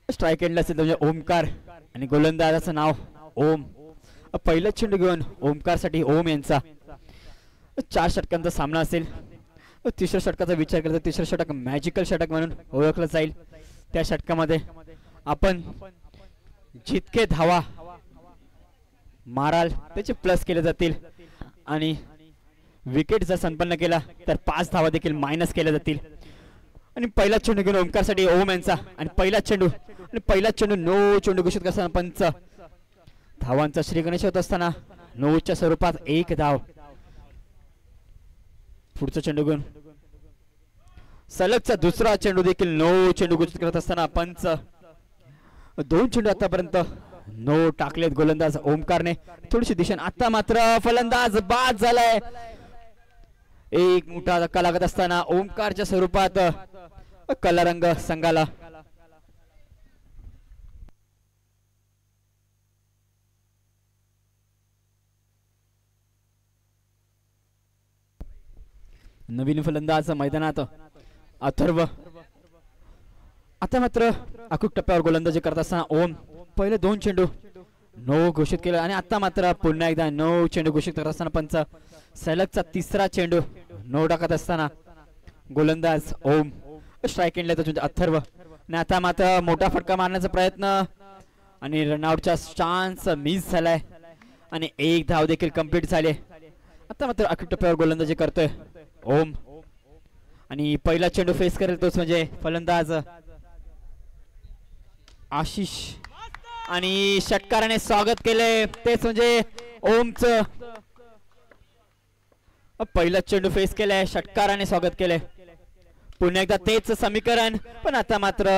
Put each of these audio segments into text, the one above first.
Strike एंडला असेल म्हणजे ओमकार आणि गोलंदाजाचं नाव ओम. पहिला चेंडू घेऊन ओमकारसाठी ओम यांचा 4 षटकांचा सामना असेल. तिसऱ्या षटकाचा विचार केला तर तिसरं षटक मॅजिकल षटक म्हणून ओळखलं जाईल. त्या षटकामध्ये आपण जितके धावा माराल त्याचे प्लस केले जातील आणि विकेट जर संपन्न केला तर 5 धावा देखील मायनस केल्या जातील. आणि पहिला चेंडू घेऊन ओमकारसाठी ओम यांचा आणि पहिला चेंडू नो चेंडू घोषित करताना पंच. धावांचा श्रीगणेश होत असताना नोच्या स्वरूपात 1 धाव. पुढचा चेंडू घेऊन सलगचा दुसरा चेंडू देखील नो चेंडू घोषित करत असताना पंच. 2 चेंडू आतापर्यंत नो टाकलेत गोलंदाज ओमकारने. थोडीशी दिशा आता मात्र फलंदाज बाद झालाय. एक मोठा धक्का लागत असताना ओमकारच्या स्वरूपात कला रंग संघाला. नवीन फलंदाज मैदानात अथर्व. आता मात्र अचूक टप्प्यावर गोलंदाजी करत असताना ओम. पहिले 2 चेंडू नो घोषित केलं आणि आता मात्र पुन्हा एकदा नो चेंडू घोषित करत असताना पंच. सलगचा तिसरा चेंडू नो टाकत असताना गोलंदाज ओम. स्ट्राइक एंडला म्हणजे अथर्व. आणि आता मात्र मोठा फटका मारण्याचा प्रयत्न आणि रनआउटचा चान्स मिस झालाय आणि 1 धाव देखील कंप्लीट झाले. आता मात्र अचूक टप्प्यावर गोलंदाजी करतोय ओम आणि पहिला चेंडू फेस करेल तोच म्हणजे फलंदाज आशिष. आणि षटकाराने स्वागत केले तेच म्हणजे ओमचं. पहिला चेंडू फेस केलाय षटकाराने स्वागत केले. पुन्हा एकदा तेच समीकरण पण आता मात्र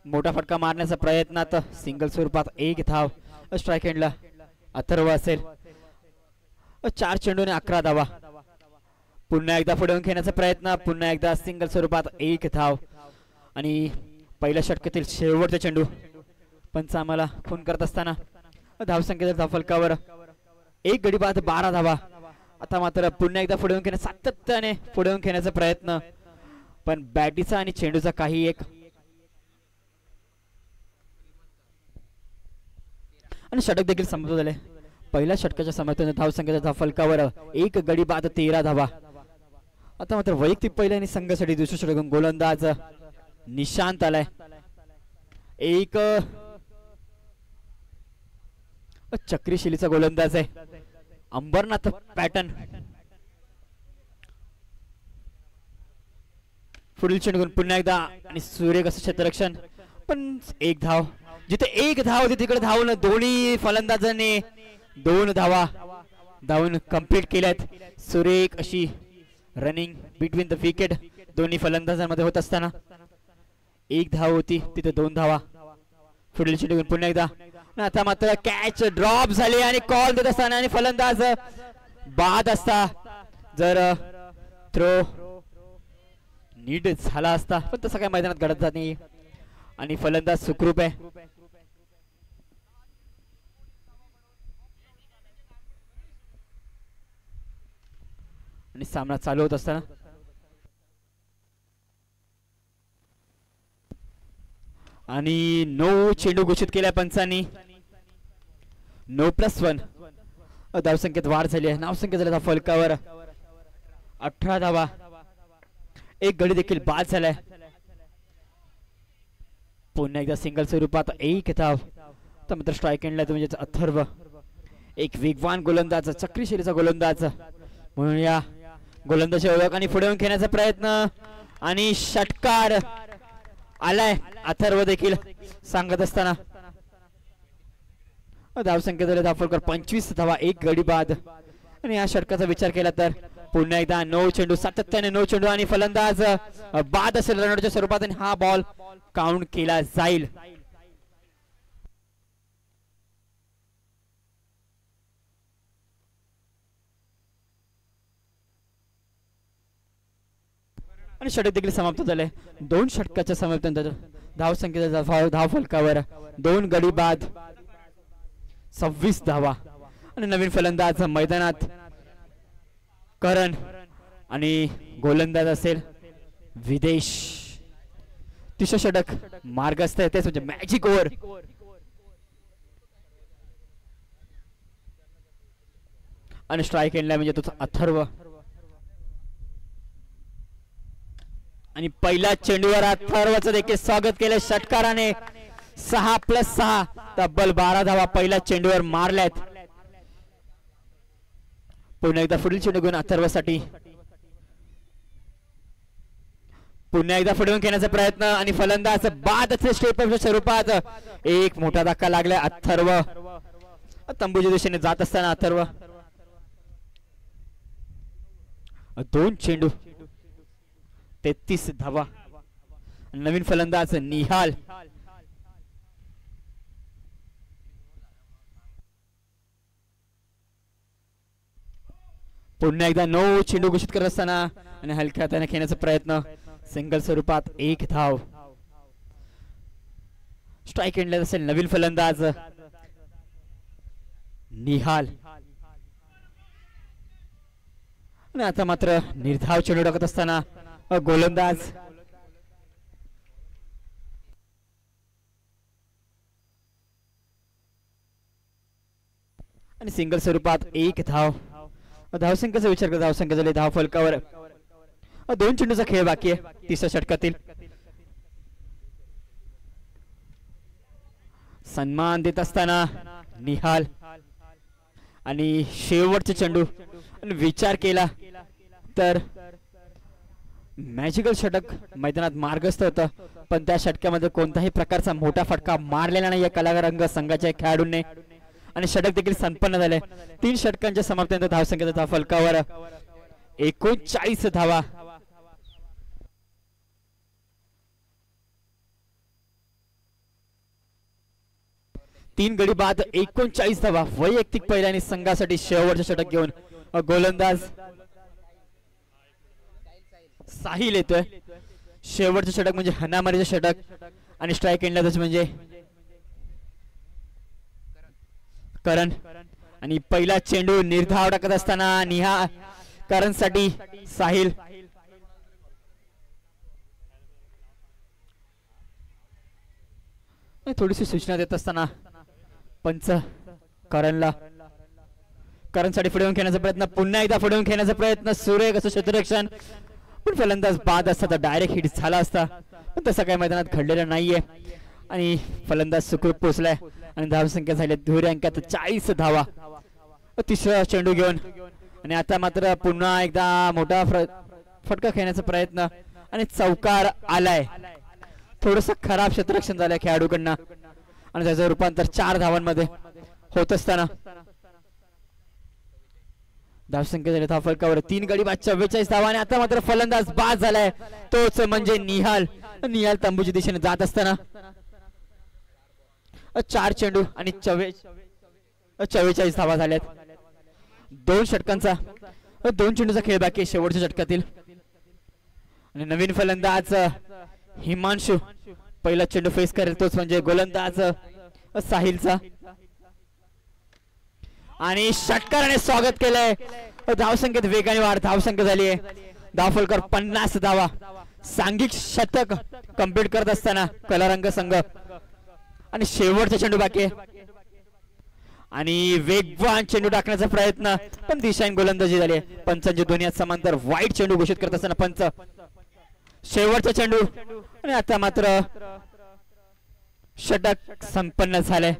मोठा फटका मारण्याचा प्रयत्नात सिंगल स्वरूपात 1 धाव. स्ट्राइक एंडला अथर्व असेल. 4 चेंडूने 11 धावा. पुन्हा एकदा पुढे खेळण्याचा प्रयत्न. पुन्हा एकदा सिंगल स्वरूपात 1 धाव. आणि पहिल्या षटकातील शेवटचा चेंडू पंच आम्हाला फोन करत असताना धावसंख्येच्या धावफलकावर 1 गडी बाद 12 धावा. आता मात्र पुन्हा एकदा पुढे खेळण्या सातत्याने पुढे खेळण्याचा प्रयत्न पण बॅटीचा आणि चेंडूचा काही एक आणि षटक देखील समाप्त झाले. पहिल्या षटकाच्या समाप्तीने धावसंख्येच्या धावफलकावर 1 गडी बाद 13 धावा. आता मात्र वैयक्तिक पहिल्या आणि संघासाठी दुसरं षटक गोलंदाज निशांत आलाय. एक चक्री शैलीचा गोलंदाज आहे अंबरनाथ पॅटर्न. पुढील चेंडू पुन्हा एकदा आणि सूर्य कसं क्षेत्ररक्षण पण 1 धाव. जिथे 1 धाव होती तिकडे धावून दोन्ही फलंदाजांनी 2 धावा धावून कंप्लीट केल्यात. सुरेख अशी रनिंग बिटवीन द विकेट दोन्ही फलंदाजांमध्ये होत असताना 1 धाव होती तिथे 2 धावा. पुढील चेंडू पुन्हा एकदा. आता मात्र कॅच ड्रॉप झाली आणि कॉल देत असताना आणि फलंदाज बाद असता जर थ्रो नीट झाला असता पण तसं काही मैदानात घडत जात नाही आणि फलंदाज सुखरूप आहे. आणि सामना चालू होत असताना आणि नो चेंडू घोषित केलाय पंचांनी. नो +1 धावसंख्येत वाढ झाली आहे. धावसंख्या झाली फलकावर 18 धावा. 1 गडी देखील बाद झालाय. पुन्हा एकदा सिंगल स्वरूपात 1 धाव. तर मात्र स्ट्राइक एंडला म्हणजे अथर्व एक वेगवान गोलंदाज चक्री शैलीचा गोलंदाज म्हणून या गोलंदाजी ओळख आणि पुढे येऊन खेळण्याचा प्रयत्न आणि षटकार आलाय. अथर्व देखील सांगत असताना धावसंख्येत धावफलकावर 25 धावा 1 गडी बाद. आणि या षटकाचा विचार केला तर पुन्हा एकदा नो चेंडू सातत्याने नो चेंडू आणि फलंदाज बाद असेल रनआउटच्या स्वरूपात आणि हा बॉल काउंट केला जाईल. आणि षटक देखील समाप्त झाले. 2 षटकाच्या समाप्तीनंतर धावसंख्येच्या धावफलकावर 2 गडी बाद 26 धावा. आणि नवीन फलंदाज मैदानात करण आणि गोलंदाज असेल विदेश. तिसरं षटक मार्गस्थ आहे तेच म्हणजे मॅजिक ओव्हर. आणि स्ट्राईक एंडला म्हणजे तो अथर्व. आणि पहिल्या चेंडूवर अथर्वचं देखील स्वागत केलं षटकाराने. 6+6 तब्बल 12 धावा पहिल्या चेंडूवर मारल्यात. पुन्हा एकदा पुढील चेंडू घेऊन अथर्वसाठी. पुन्हा एकदा फुडवून घेण्याचा प्रयत्न आणि फलंदाज बादच्या स्टेपच्या स्वरूपात एक मोठा धक्का लागला. अथर्व तंबूच्या दिशेने जात असताना अथर्व 2 चेंडू 33 धावा. नवीन फलंदाज निहाल. पुन्हा एकदा 9 चेंडू घोषित करत असताना आणि हलक्या हाताने खेळण्याचा प्रयत्न. सिंगल स्वरूपात 1 धाव. स्ट्राईक एंडला असेल नवीन फलंदाज निहाल. आणि आता मात्र निर्धाव चेंडू टाकत असताना गोलंदाज आणि सिंगल स्वरूपात 1 धाव. धावसंख्येचा विचार करता धावसंख्या झाली धाव फलकावर. 2 चेंडूचा खेळ बाकी आहे तिसऱ्या षटकातील. सन्मान देत असताना निहाल. आणि शेवटचे चेंडू आणि विचार केला तर मॅजिकल षटक मैदानात मार्गस्थ होतं पण त्या षटकामध्ये कोणत्याही प्रकारचा मोठा फटका मारलेला नाही या कलारंग संघाच्या खेळाडूंनी. आणि षटक देखील संपन्न झाले. 3 षटकांच्या समाप्तीनंतर धावसंख्येचा धाव फलकावर 39 धावा. तीन गडी बाद 39 धावा. वैयक्तिक पहिल्याने संघासाठी शेवटचे षटक घेऊन गोलंदाज साहिल येतोय. शेवटचे षटक म्हणजे हनामारीचे षटक आणि स्ट्राईक एंडला म्हणजे करण. आणि पहिला चेंडू निर्धाव टाकत असताना निहा करण साठी साहिल. थोडीशी सूचना देत असताना पंच करणला. करणसाठी पुढे खेळण्याचा प्रयत्न. पुन्हा एकदा पुढे खेळण्याचा प्रयत्न. सुरेख असं क्षेत्ररक्षण पण फलंदाज बाद असता तर डायरेक्ट हिट झाला असता पण तसं काही मैदानात घडलेलं नाहीये. आणि फलंदाज सुखरूप पोहोचलाय आणि धावसंख्या झाली दुहेरी अंकात 40 धावा. तिसरा चेंडू घेऊन आणि आता मात्र पुन्हा एकदा मोठा फटका खेळण्याचा प्रयत्न आणि चौकार आलाय. थोडस खराब क्षेत्ररक्षण झालंय खेळाडूकडनं आणि त्याचं रूपांतर 4 धावांमध्ये होत असताना धावसंख्या झाली धाव फलकावर 3 गडी बाद 44 धावा. आणि आता मात्र फलंदाज बाद झालाय तोच म्हणजे निहाल. निहाल तंबूच्या दिशेने जात असताना 4 चेंडू आणि 44 धावा झाल्यात. 2 षटकांचा 2 चेंडूचा खेळ बाकी शेवटच्या षटकातील. आणि नवीन फलंदाज हिमांशु पहिला चेंडू फेस करेल तोच म्हणजे गोलंदाज साहिलचा. आणि षटकाराने स्वागत केलंय. धावसंख्येत वेगाने वाढ. धावसंख्या झाली आहे धाव फलकावर 50 धावा. सांघिक शतक कंप्लीट करत असताना कलारंग संघ आणि शेवटचा चेंडू बाकी आहे आणि वेगवान चेंडू टाकण्याचा प्रयत्न पण दिशाहीन गोलंदाजी झाली आहे. पंचांची दोन्ही हात समांतर वाईट चेंडू घोषित करत असताना पंच शेवटचा चेंडू आणि आता मात्र षटक संपन्न झाले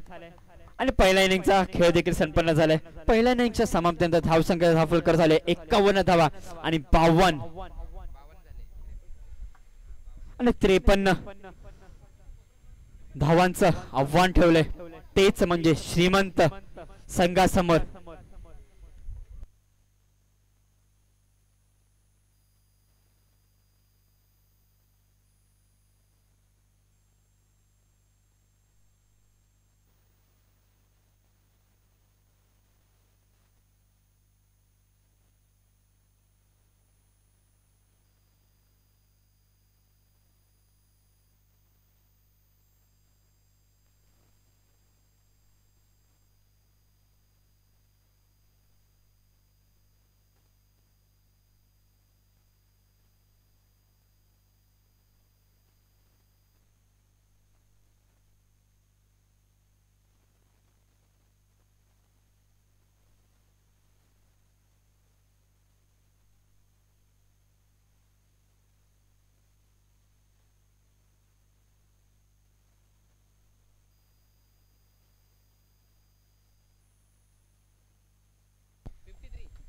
आणि पहिल्या इनिंगचा खेळ देखील संपन्न झालाय. पहिल्या इनिंगच्या समाप्तीनंतर धावसंख्या धाव फलकर झाले 51 धावा आणि 52 आणि 53 धावांचं आव्हान ठेवलंय तेच म्हणजे श्रीमंत संघासमोर.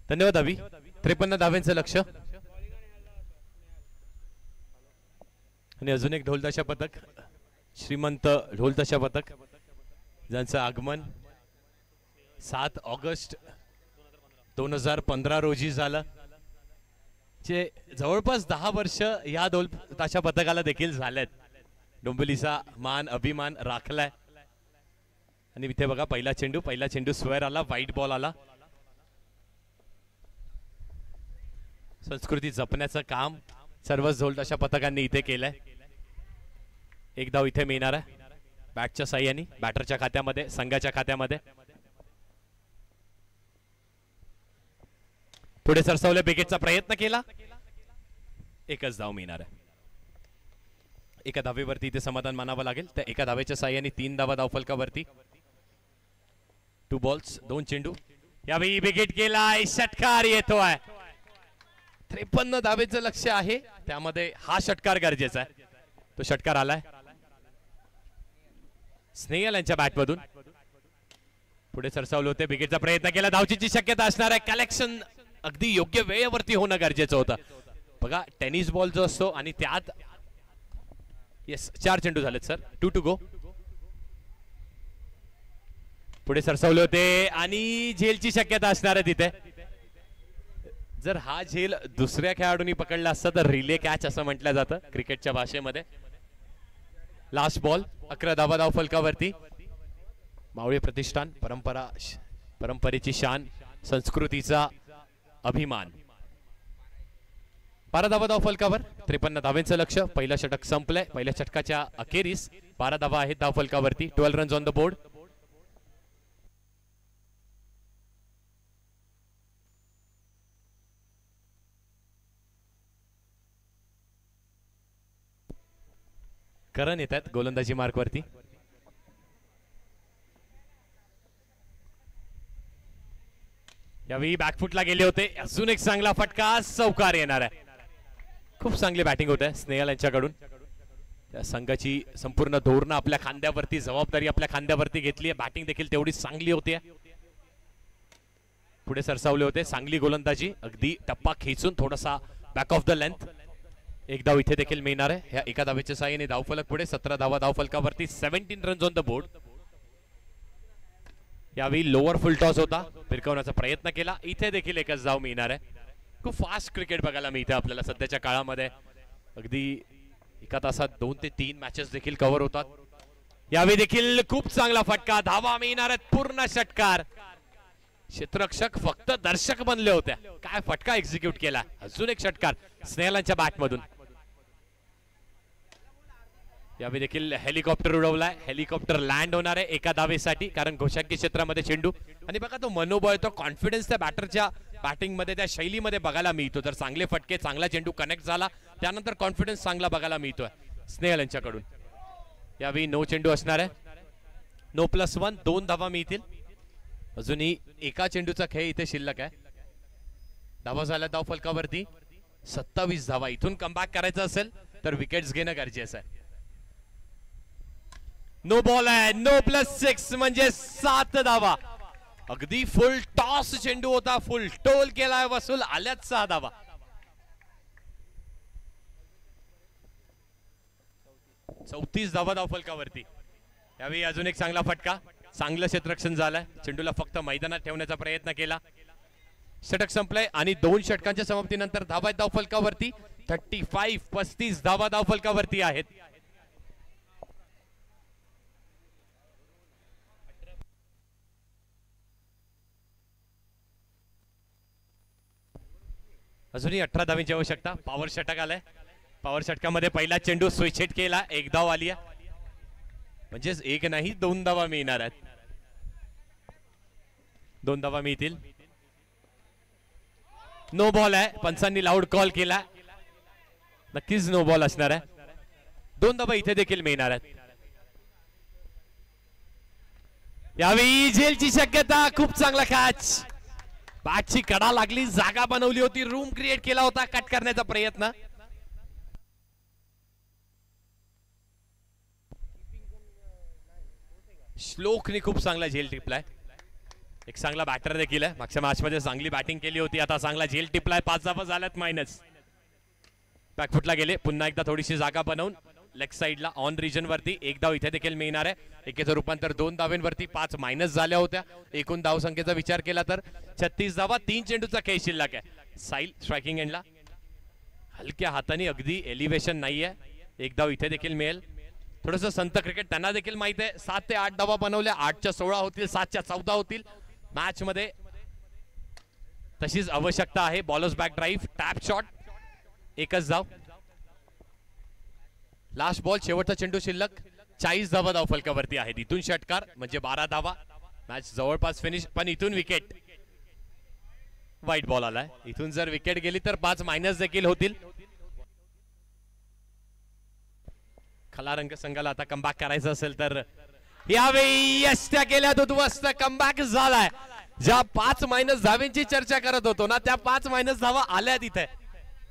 धन्यवाद अभि. 53 धाव्यांचं लक्ष आणि अजून एक ढोलताशा पथक, श्रीमंत ढोलताशा पथक, ज्यांचं आगमन 7 ऑगस्ट 2015 रोजी झालं. जे जवळपास 10 वर्ष या ढोलताशा पथकाला देखील झालेत. डोंबिवलीचा मान अभिमान राखलाय. आणि इथे बघा पहिला चेंडू स्क्वेअर आला, व्हाईट बॉल आला. संस्कृती जपण्याचं काम सर्वच ढोलताशा पथकांनी इथे केलंय. एक धाव इथे मिळणार आहे बॅटच्या साह्याने, बॅटरच्या खात्यामध्ये, संघाच्या खात्यामध्ये. पुढे सरसावले, विकेटचा प्रयत्न केला, एकच धाव मिळणार आहे. एका धावेवरती इथे समाधान मानावं लागेल. त्या एका धावेच्या साह्याने 3 धावा धावफलकावरती. 2 बॉल्स 2 चेंडू. यावेळी विकेट गेलाय, षटकार येतोय. 53 धावेचं लक्ष आहे, त्यामध्ये हा षटकार गरजेचा आहे. तो षटकार आलाय स्नेहल यांच्या बॅटमधून. पुढे सरसावले होते, विकेटचा प्रयत्न केला, धावचीची शक्यता असणार आहे. कलेक्शन अगदी योग्य वेळेवरती होणं गरजेचं होतं. बघा टेनिस बॉल जो असतो आणि त्यात येस 4 चेंडू झालेत सर. 2 to go. पुढे सरसावले होते आणि झेलची शक्यता असणार आहे तिथे. जर हा झेल दुसऱ्या खेळाडूंनी पकडला असता तर रिले कॅच असं म्हटलं जातं क्रिकेटच्या भाषेमध्ये. लास्ट बॉल, 11 धावा धावफलकावरती. मावळे प्रतिष्ठान, परंपरेची शान, संस्कृतीचा अभिमान. 12 धावा धावफलकावर, 53 धावांचं लक्ष. पहिला षटक संपलंय. पहिल्या षटकाच्या अखेरीस 12 धावा आहेत धावफलकावरती. 12 रन्स ऑन द बोर्ड. करण येतात गोलंदाजी मार्कवरती. यावेळी बॅकफुटला गेले होते. अजून एक चांगला फटका, चौकार येणार आहे. खूप चांगली बॅटिंग होत आहे स्नेहल यांच्याकडून. त्या संघाची संपूर्ण धोरणं आपल्या खांद्यावरती, जबाबदारी आपल्या खांद्यावरती घेतली आहे. बॅटिंग देखील तेवढी चांगली होती. पुढे सरसावले होते, चांगली गोलंदाजी, अगदी टप्पा खेचून थोडासा बॅक ऑफ द लेंथ. एक धाव इथे देखील मिळणार आहे. ह्या एका धावेच्या साहाय्याने धावफलक पुढे. 17 धावा धावफलकावरती. 17 रन्स ऑन द बोर्ड. यावेळी लोअर फुल टॉस होता, फिरकवण्याचा प्रयत्न केला. इथे देखील एकच धाव मिळणार आहे. खूप फास्ट क्रिकेट बघायला मिळते आपल्याला सध्याच्या काळामध्ये. अगदी एका तासात 2 ते 3 मॅचेस देखील कव्हर होतात. यावेळी देखील खूप चांगला फटका, धावा मिळणार आहेत, पूर्ण षटकार. क्षेत्ररक्षक फक्त दर्शक बनले होते. काय फटका एक्झिक्यूट केला. अजून एक षटकार स्नेहलांच्या बॅटमधून. यावेळी देखील हेलिकॉप्टर उडवलाय. हेलिकॉप्टर लँड होणार आहे एका धावेसाठी, कारण घोषांकी क्षेत्रामध्ये चेंडू. आणि बघा तो मनोबळ, तो कॉन्फिडन्स त्या बॅटरच्या बॅटिंग मध्ये, त्या शैलीमध्ये बघायला मिळतो. जर चांगले फटके, चांगला चेंडू कनेक्ट झाला, त्यानंतर कॉन्फिडन्स चांगला बघायला मिळतोय स्नेहल यांच्याकडून. यावेळी 9 चेंडू असणार आहे. 9+1, 2 धावा मिळतील. अजूनही एका चेंडूचा खेळ इथे शिल्लक आहे. धावा झाल्या धावफलकावरती 27 धावा. इथून कमबॅक करायचं असेल तर विकेट्स घेणं गरजेचं आहे. नो बॉल आहे. 9+6 म्हणजे 7 धावा. अगदी फुल टॉस चेंडू होता, फुल टोल केलाय, वसूल आल्यात 6 धावा. चौतीस धावा धावफलकावरती. यावेळी अजून एक चांगला फटका, चांगलं क्षेत्ररक्षण झालंय. चेंडूला फक्त मैदानात ठेवण्याचा प्रयत्न केला. षटक संपलंय आणि 2 षटकांच्या समाप्तीनंतर धावा धावफलकावरती 35 धावा धावफलकावरती आहेत. अजूनही 18 धावांची आवश्यकता. पॉवर षटक आलाय. पॉवर षटकामध्ये पहिला चेंडू स्विच हिट केला, 1 धाव आली आहे. म्हणजेच 1 नाही 2 धावा मिळणार आहेत. 2 धावा मिळतील. नो बॉल आहे. पंचांनी लाऊड कॉल केला. नक्कीच नो बॉल असणार आहे. 2 धावा इथे देखील मिळणार आहेत. यावेळी झेलची शक्यता. खूप चांगला कॅच. बॅटची कडा लागली, जागा बनवली होती, रूम क्रिएट केला होता, कट करण्याचा प्रयत्न. श्लोकने खूप चांगला झेल टिपलाय. एक चांगला बॅटर देखील आहे. मागच्या मॅच मध्ये चांगली बॅटिंग केली होती. आता चांगला झेल टिपलाय. 5 धावा झाल्यात मायनस. बॅकफुटला गेले. पुन्हा एकदा थोडीशी जागा बनवून लेग साइडला ऑन रिजन वरती 1 धाव इथे देखील मिळणार आहे. एकेचं रूपांतर 2 धावेंवरती 5 मायनस झाल्या होत्या. एकूण धाव संख्येचा विचार केला तर 36 धावा. 3 चेंडूचा खेळ शिल्लक आहे. साहिल स्ट्रायकिंग एंडला हलक्या हाताने, अगदी एलिव्हेशन नाहीये. 1 धाव इथे देखील मिळेल. थोडस संत क्रिकेट त्यांना देखील माहित आहे. 7 ते 8 धावा बनवल्या. 8च्या 16 होतील, 7च्या 14 होतील. मॅच मध्ये तशीच आवश्यकता आहे. Bowlers back drive, tap shot, एकच धाव. लास्ट बॉल, शेवटचा चेंडू शिल्लक. 40 धावा धाव फलकावरती आहेत. इथून षटकार म्हणजे 12 धावा. मॅच जवळपास फिनिश. पण इथून विकेट, वाईट बॉल आलाय. इथून जर विकेट गेली तर 5 मायनस देखील होतील. खला रंग संघाला आता कमबॅक करायचं असेल तर यावेळी यष्ट्या केल्यात. उद्ध्वस्त कमबॅक झालाय. ज्या 5 मायनस धावेंची चर्चा करत होतो ना, त्या 5 मायनस धावा आल्या तिथे.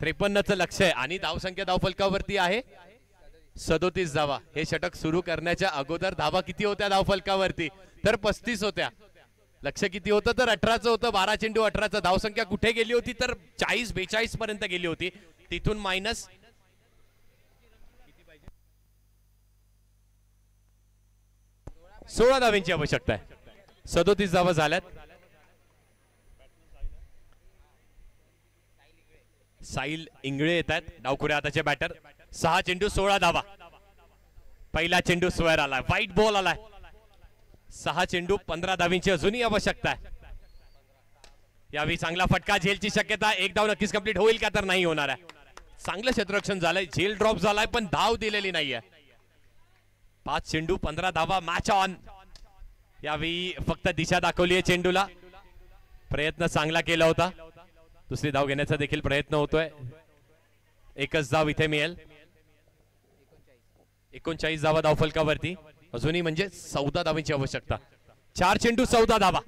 53चं लक्ष आहे आणि धावसंख्या धावफलकावरती आहे 37 धावा. हे षटक सुरू करण्याच्या अगोदर धावा किती होत्या धावफलकावरती? तर 35 होत्या. लक्ष किती होतं तर 18चं होतं. 12 चेंडू 18चं. धावसंख्या कुठे गेली होती तर 40-42 पर्यंत गेली होती. तिथून मायनस 16 धावेंची आवश्यकता आहे. 37 धावा झाल्यात. साहिल इंगळे येत आहेत डावखुऱ्या हाताचे बॅटर. 6 चेंडू 16 धावा. पहिला चेंडू स्क्वेअर आलाय. व्हाईट बॉल आलाय. 6 चेंडू 15 धावींची अजूनही आवश्यकता आहे. यावेळी चांगला फटका, झेलची शक्यता. 1 धाव नक्कीच कंप्लीट होईल का तर नाही होणार आहे. चांगलं क्षेत्ररक्षण झालंय. झेल ड्रॉप झालाय पण धाव दिलेली नाहीये. 5 चेंडू 15 धावा. Match on. यावेळी फक्त दिशा दाखवली आहे चेंडूला. प्रयत्न चांगला केला होता. दुसरी धाव घेण्याचा देखील प्रयत्न होतोय. एकच धाव इथे मिळेल. 39 धावा धावफलकावरती अजूनही म्हणजे 14 धावांची आवश्यकता. 4 चेंडू 14 धावा.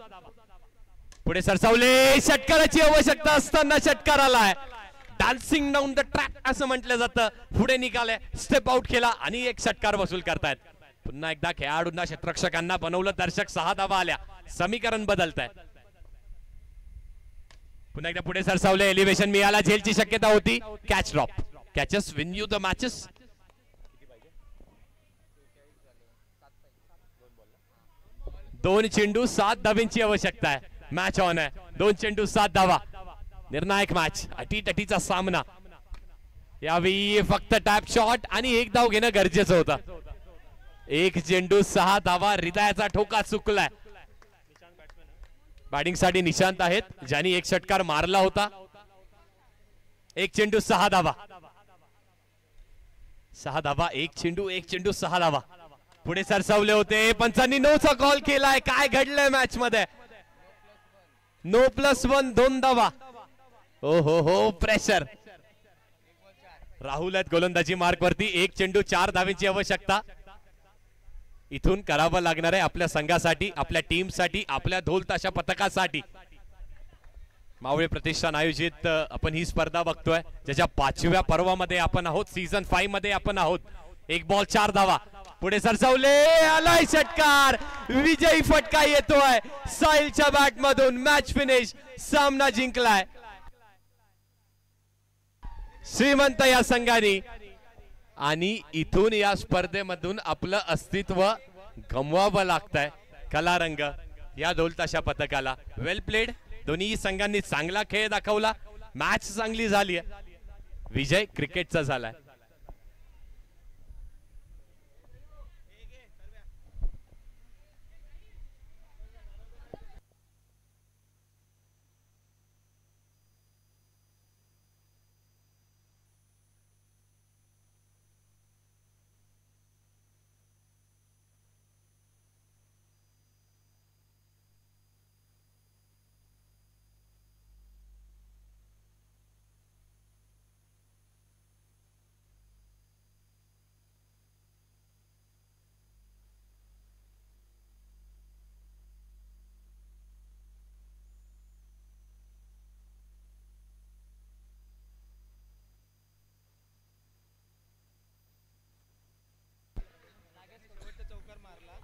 पुढे सरसावले. षटकाराची आवश्यकता असताना षटकार आलाय. डान्सिंग डाऊन द ट्रॅक असं म्हटलं जातं. पुढे निघाले, स्टेप आउट केला आणि एक षटकार वसूल करतायत. पुन्हा एकदा खेळाडूंना, क्षेत्ररक्षकांना बनवलं. दर्शक 6 धावा आल्या. समीकरण बदलत आहे. पुन्हा एकदा पुढे सरसावले. एलिव्हेशन मिळाला. झेलची शक्यता होती. Catch drop. Catches win you the matches. 2 चेंडू 7 धावेंची आवश्यकता आहे. मॅच ऑन आहे. 2 चेंडू 7 धावा. निर्णायक मॅच, अटीतटीचा सामना. यावेळी फक्त टॅप शॉट आणि 1 धाव घेणं गरजेचं होतं. 1 चेंडू 6 धावा. हृदयाचा ठोका चुकलाय. बॅटिंग साठी निशांत आहेत, ज्यांनी 1 षटकार मारला होता. 1 चेंडू 6 धावा. 6 धावा. 1 चेंडू 6 धावा. पुढे सरसावले होते. पंचांनी नोचा कॉल केलाय. काय घडलंय मॅच मध्ये? नो +1 2 धावा. ओ हो प्रेशर. राहुल आहेत गोलंदाजी मार्क वरती. 1 चेंडू 4 धावेंची आवश्यकता इथून करावं लागणार आहे आपल्या संघासाठी, आपल्या टीमसाठी, आपल्या ढोल ताशा पथकासाठी. मावळे प्रतिष्ठान आयोजित आपण ही स्पर्धा बघतोय, ज्याच्या 5व्या पर्वामध्ये आपण आहोत. सीझन 5 मध्ये आपण आहोत. 1 बॉल 4 धावा. पुढे सरसावले. आलाय षटकार. विजयी फटका येतोय साहिलच्या बॅट मधून. Match finish. सामना जिंकलाय श्रीमंत या संघाने आणि इथून या स्पर्धेमधून आपलं अस्तित्व गमवावं लागतंय कला रंग या ढोलताशा पथकाला. वेल प्लेड. दोन्ही संघांनी चांगला खेळ दाखवला. मॅच चांगली झाली आहे. विजय क्रिकेटचा झालाय.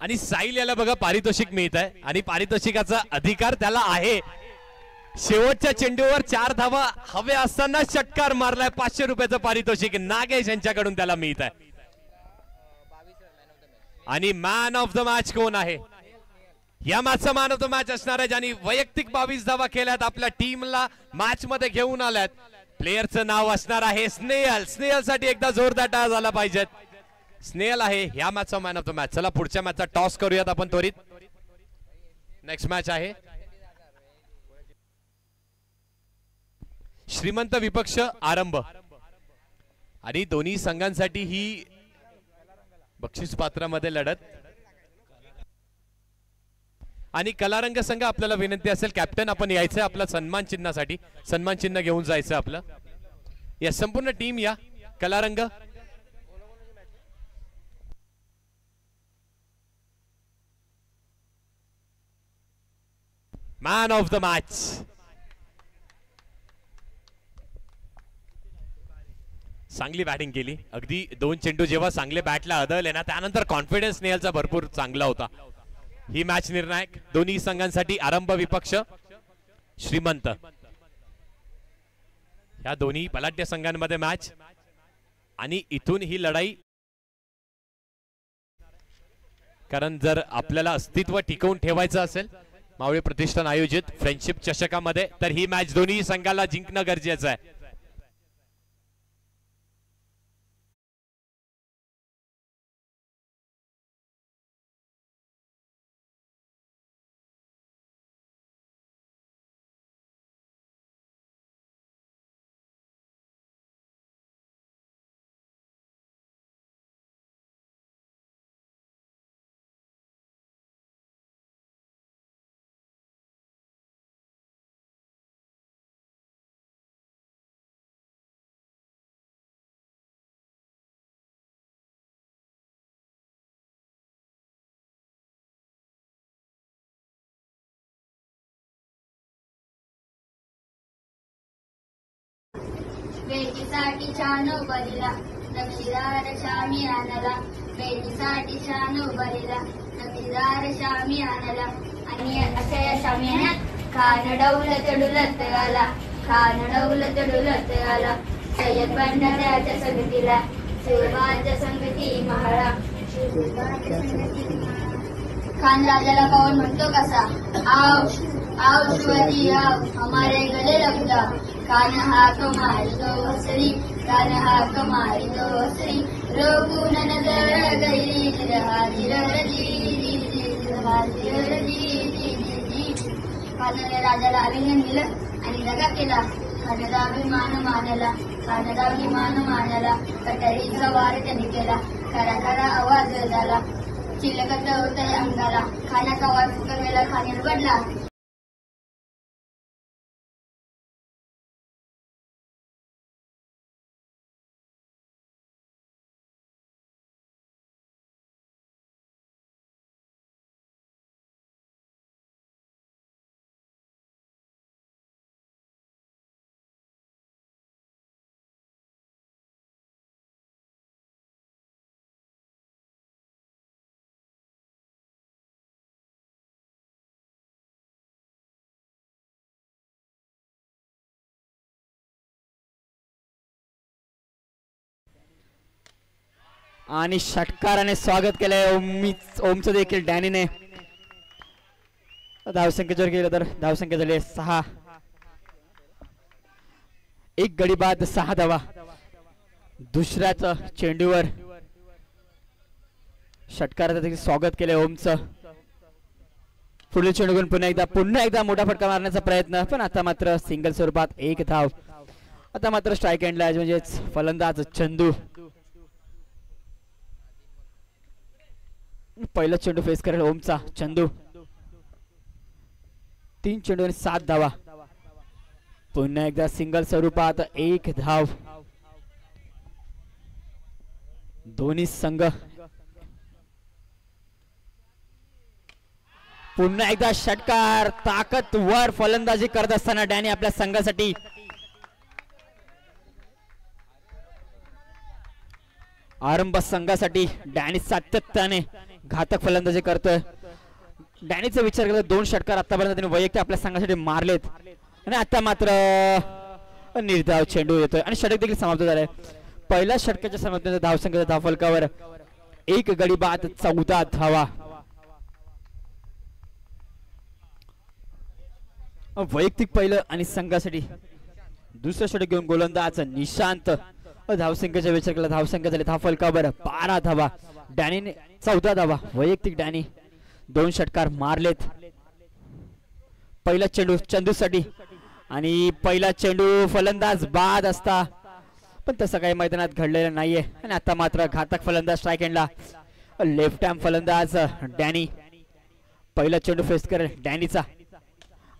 आणि साहिल याला बघा पारितोषिक मिळत आहे आणि पारितोषिकाचा अधिकार त्याला आहे. शेवटच्या चेंडूवर 4 धावा हवे असताना षटकार मारलाय. 500 रुपयाचं पारितोषिक नागेश यांच्याकडून त्याला मिळत आहे. आणि मॅन ऑफ द मॅच कोण आहे? या मॅचचा मॅन ऑफ द मॅच असणार आहे ज्यांनी वैयक्तिक 22 धावा केल्यात, आपल्या टीमला मॅच मध्ये घेऊन आल्यात. प्लेयरचं नाव असणार आहे स्नेहल. स्नेहल साठी एकदा जोरदार टाळ्या झाला पाहिजेत. स्नेहल आहे ह्या मॅचचा मॅन ऑफ द मॅच. चला पुढच्या मॅचचा टॉस करूयात आपण त्वरित. नेक्स्ट मॅच आहे श्रीमंत विपक्ष आरंभ आणि दोन्ही संघांसाठी ही बक्षीस पात्रामध्ये लढत. आणि कलारंग संघ आपल्याला विनंती असेल कॅप्टन आपण यायचं आपला सन्मान चिन्हासाठी. सन्मान चिन्ह घेऊन जायचं आपलं. या संपूर्ण टीम या कलारंग. मॅन ऑफ द मॅच चांगली बॅटिंग केली. अगदी 2 चेंडू जेव्हा चांगले बॅटला अदळले ना त्यानंतर कॉन्फिडन्स स्नेहलचा भरपूर चांगला होता. ही मॅच निर्णायक दोन्ही संघांसाठी. आरंभ विपक्ष श्रीमंत. ह्या दोन्ही बलाढ्य संघांमध्ये मॅच आणि इथून ही लढाई. कारण जर आपल्याला अस्तित्व टिकवून ठेवायचं असेल मावळे प्रतिष्ठान आयोजित फ्रेंडशिप चषकामध्ये तर ही मॅच दोन्ही संघाला जिंकणं गरजेचं आहे. बेटीसाठी छान उभारीला नक्षीदार शामी आणला. बेटीसाठी छान उभारीला नक्षीदार शामी आणला. आणि अशा या शामियान्यात खान डौलत डुलत आला. खान डौलत डुलत आला. सय्यद भंडाऱ्याच्या संगतीला शिवबाच्या संगती महाळा. खान राजाला पाहून म्हणतो कसा आओ आओ शिवाजी आओ हमारे गले लग जाओ. कान हाक मारी दो हसरी कान हाक मारी दो हसरी रोगून नजर गई रहाजी खानाने राजाला आलिंगन दिलं आणि दगा केला. खानाचा अभिमान मानला. खानाचा अभिमान मानला. कटारीचा वार त्यांनी केला. खरा खरा आवाज झाला. चिलकत होत अंगाला. खानाचा वार फुकरलेला खाण्यात पडला. आणि षटकाराने स्वागत केलंय ओमचं देखील डॅनीने. धावसंख्या जर गेलं तर धावसंख्या झाली 6. 1 गडी बाद 6 धावा. दुसऱ्याच चेंडूवर षटकाराचं देखील स्वागत केलंय ओमचं. पुढील चेंडूकडून पुन्हा एकदा मोठा फटका मारण्याचा प्रयत्न पण आता मात्र सिंगल स्वरूपात 1 धाव. आता मात्र स्ट्राईक एंडला म्हणजेच फलंदाज चंदू पहिला चेंडू फेस करेल ओमचा. चंदू 3 चेंडू आणि 7 धावा. पुन्हा एकदा सिंगल स्वरूपात 1 धाव. दोन्ही संघ पुन्हा एकदा षटकार. ताकदवर फलंदाजी करत असताना डॅनी आपल्या संघासाठी आरंभ संघासाठी डॅनी सातत्याने घातक फलंदाजी करतोय. डॅनीचा विचार केला 2 षटकार आतापर्यंत त्याने वैयक्तिक आपल्या संघासाठी मारलेत आणि आता मात्र निर्धाव चेंडू येतोय आणि षटक देखील समाप्त झालंय. पहिल्या षटकाच्या समाप्तीनंतर धावसंख्येच्या धावफलकावर 1 गडी बाद 14 धावा. वैयक्तिक पहिलं आणि संघासाठी दुसरं षटक घेऊन गोलंदाज निशांत. धावसंख्येचा विचार केला धावसंख्या झाली धावफलकावर 12 धावा. डॅनीने 14 धावा. वैयक्तिक डॅनी 2 षटकार मारलेत. पहिला चेंडू चंदूसाठी आणि पहिला चेंडू फलंदाज बाद असता पण तसं काही मैदानात घडलेलं नाहीये आणि आता मात्र घातक फलंदाज स्ट्राईक एंडला. लेफ्ट हँड फलंदाज डॅनी पहिला चेंडू फेस करेल डॅनीचा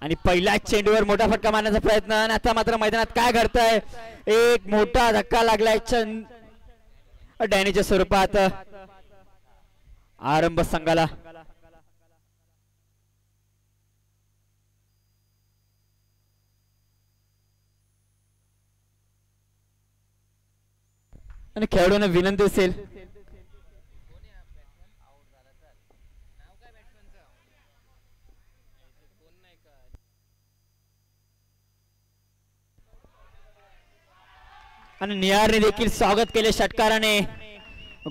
आणि पहिल्याच चेंडूवर मोठा फटका मारण्याचा प्रयत्न आणि आता मात्र मैदानात काय घडतंय. एक मोठा धक्का लागलाय डॅनीच्या स्वरूपात आरंभ संघाला. आणि खेळाडूंना विनंती असेल आणि निहारने देखील स्वागत केले षटकाराने.